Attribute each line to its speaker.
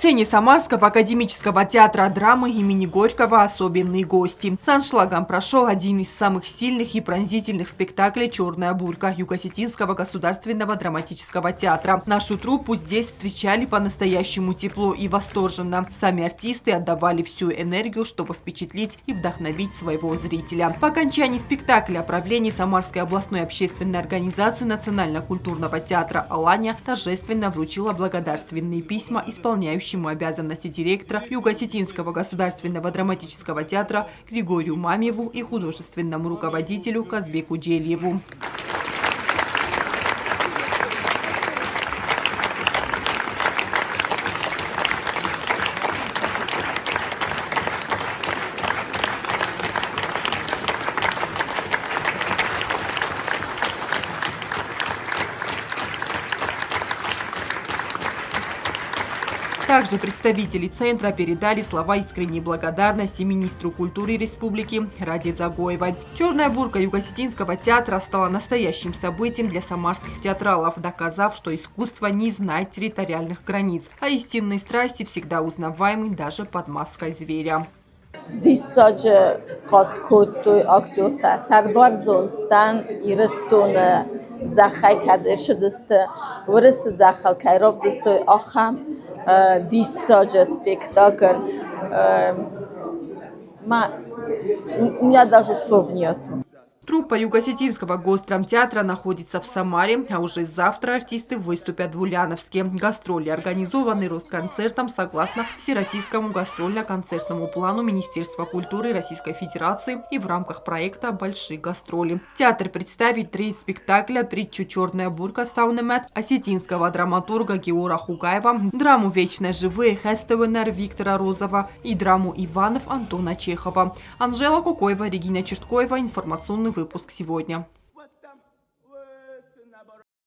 Speaker 1: сцене Самарского академического театра драмы имени Горького особенные гости. С аншлагом прошел один из самых сильных и пронзительных спектаклей «Черная бурка» Юго-Осетинского государственного драматического театра. Нашу труппу здесь встречали по-настоящему тепло и восторженно. Сами артисты отдавали всю энергию, чтобы впечатлить и вдохновить своего зрителя. По окончании спектакля правление Самарской областной общественной организации Национально-культурного театра «Аланя» торжественно вручило благодарственные письма исполняющему обязанности директора Юго-Осетинского государственного драматического театра Григорию Мамьеву и художественному руководителю Казбеку Джельеву. Также представители центра передали слова искренней благодарности министру культуры республики Раде Дзагоевой. «Черная бурка» Юго-Осетинского театра стала настоящим событием для самарских театралов, доказав, что искусство не знает территориальных границ, а истинные страсти всегда узнаваемы даже под маской зверя.
Speaker 2: У меня даже слов нет.
Speaker 1: Труппа Юго-Осетинского госдрамтеатра находится в Самаре, а уже завтра артисты выступят в Ульяновске. Гастроли организованы Росконцертом согласно Всероссийскому гастрольно-концертному плану Министерства культуры Российской Федерации и в рамках проекта «Большие гастроли». Театр представит 3 спектакля: притчу «Черная бурка» Саунемет осетинского драматурга Геора Хугаева, драму «Вечные живые» Хестевенер Виктора Розова и драму «Иванов» Антона Чехова. Анжела Кукоева, Регина Черткоева. Информационный выпуск сегодня.